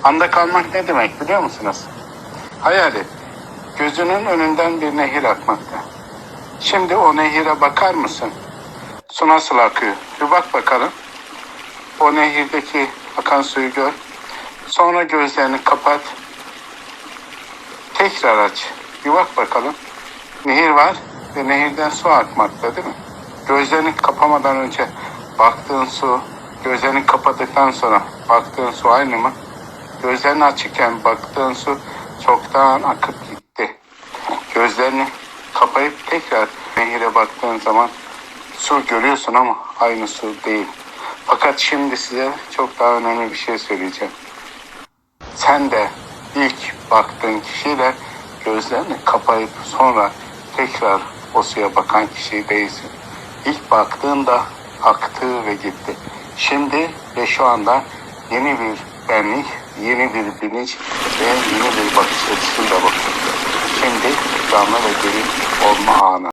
Anda kalmak ne demek biliyor musunuz? Hayal et. Gözünün önünden bir nehir akmakta. Şimdi o nehire bakar mısın? Su nasıl akıyor? Bir bak bakalım. O nehirdeki akan suyu gör. Sonra gözlerini kapat. Tekrar aç. Bir bak bakalım. Nehir var ve nehirden su akmakta değil mi? Gözlerini kapamadan önce baktığın su, gözlerini kapadıktan sonra baktığın su aynı mı? Gözlerini açıkken baktığın su çoktan akıp gitti. Gözlerini kapayıp tekrar nehire baktığın zaman su görüyorsun ama aynı su değil. Fakat şimdi size çok daha önemli bir şey söyleyeceğim. Sen de ilk baktığın kişiyle gözlerini kapayıp sonra tekrar o suya bakan kişi değilsin. İlk baktığında aktı ve gitti. Şimdi ve şu anda yeni bir benlik, yeni bir bilinç ve yeni bir bakış açısıyla bakıyorsun. Şimdi canlı ve diri olma anı.